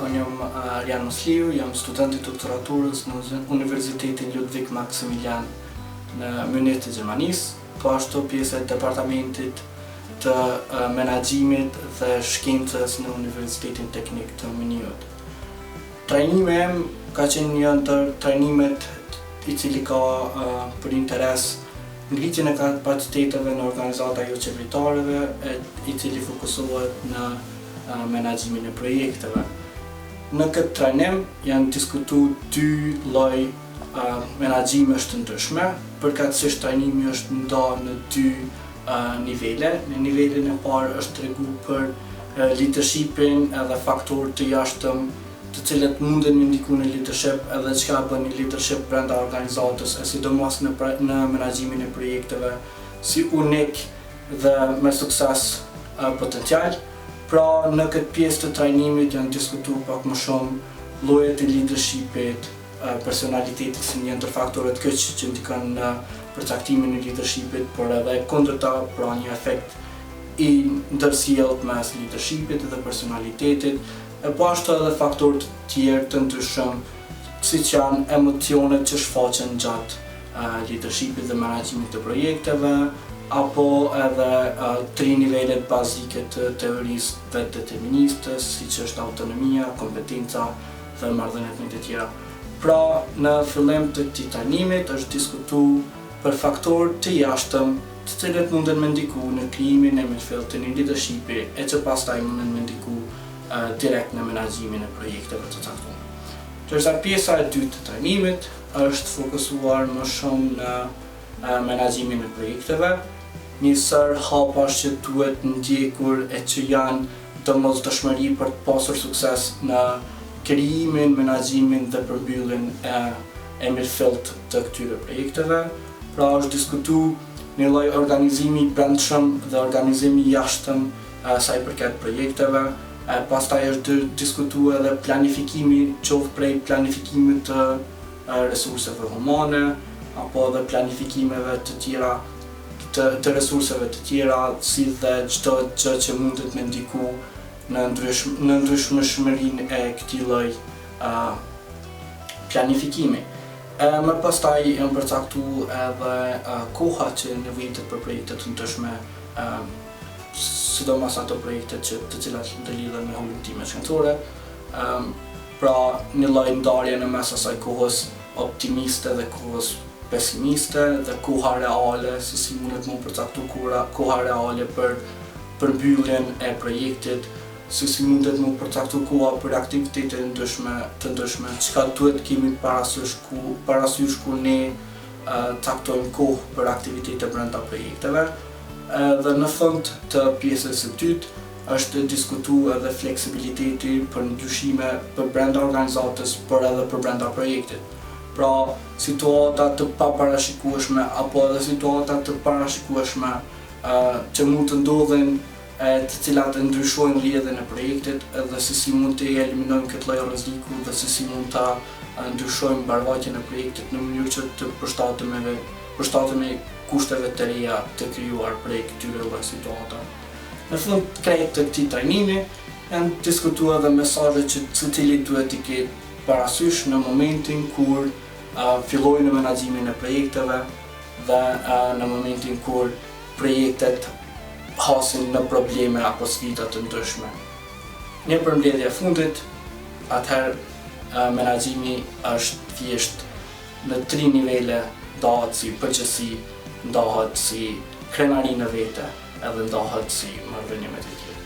unë jam Arjan Musliu, jam student i doktoraturës në Universitetin Ludwig Maximilian në Munich të Gjermanisë, po ashtu pjesë e departamentit të menaxhimit dhe shkencës në Universitetin Teknik të Muniut. Trajnimi im ka qenë një ndër trajnimet i cili ka për interes ngritjen e kapaciteteve në organizata jo qeveritareve, i cili fokusohet në menaxhimin e projekteve. Në këtë trajnim janë diskutuar dy lloj menaxhimesh të ndryshme, përkatësisht trajnimi është ndarë në dy nivele. Në nivelin e parë është treguar për leadershipin edhe faktorë të jashtëm të cilët munden me ndiku në leadership edhe çka bën një leadership brenda organizatës, e sidomos në menaxhimin e projekteve si unik dhe me sukses potencial. Pra në këtë pjesë të trajnimit janë diskutuar pak më shumë llojet e leadershipit, personalitetit si një ndër faktorët që ndikon në përcaktimin e leadershipit, por edhe kundërta, pra një efekt i ndërsjellët mes leadershipit dhe personalitetit, e po ashtu edhe faktorë të tjerë të ndryshëm, siç janë emocionet që shfaqen gjatë leadershipit dhe menaxhimit të projekteve, apo edhe tri nivelet bazike të teorisë vetëdeterministës, siç është autonomia, kompetenca dhe marrëdhëniet me të tjera. Pra, në fillim të këtij trajnimit është diskutuar për faktorë të jashtëm, të cilët munden me ndiku në krijimin e midfield të një leadershipi, e që pastaj munden me ndiku direkt në menaxhimin e projekteve të caktuara. Ndërsa pjesa e dytë të trajnimit është fokusuar më shumë në menaxhimin e projekteve, njësër hapash që duhet ndjekur e që janë domosdoshmëri për të pasur sukses në krijimin, menaxhimin dhe përmbylljen e midfield të këtyre projekteve. Pra është diskutuar një lloj organizimi brendshëm dhe organizimi jashtëm sa i përket projekteve. Pastaj është diskutuar edhe planifikimi, qoftë prej planifikimit të resurseve humane apo edhe planifikimeve të tjera të resurseve të tjera, si dhe çdo gjë që mundet me ndiku në ndryshmërinë e këtij lloji planifikimi. Më pastaj janë përcaktuar edhe koha që nevojitet për projekte të ndryshme, sidomos ato projekte të cilat lidhen me humanistimet shkencore. Pra një lloj ndarje në mes asaj kohës optimiste dhe kohës pesimiste dhe koha reale, se si mundet më përcaktu koha reale për përmbylljen e projektit, se si mundet më përcaktu koha për aktivitete të ndryshme, çka duhet kemi parasysh kur ne caktojmë kohë për aktivitete brenda projekteve. Dhe në fund të pjesës së dytë është diskutuar edhe fleksibiliteti për ndryshime për brenda organizatës, por edhe për brenda projektit. Pra, situata të paparashikueshme apo edhe situata të parashikueshme që mund të ndodhin, të cilat ndryshojnë lidhjen e projektit, edhe se si mund të eliminojmë këtë lloj rreziku dhe se si mund ta ndryshojmë mbarvajtjen e projektit në mënyrë që të përshtatemi kushteve të reja të krijuar prej këtyre lloj situata. Në fund krejt të këtij trajnimi janë diskutuar edhe mesazhet që secili duhet të ketë parasysh në momentin kur fillojnë në menaxhimin e projekteve dhe në momentin kur projektet hasin në probleme apo sfida të ndryshme. Një përmbledhje e fundit, atëherë menaxhimi është thjesht në tri nivele, ndahet si përgjithësi, ndahet si krenari në vete, edhe ndahet si marrëdhënie me të tjerë.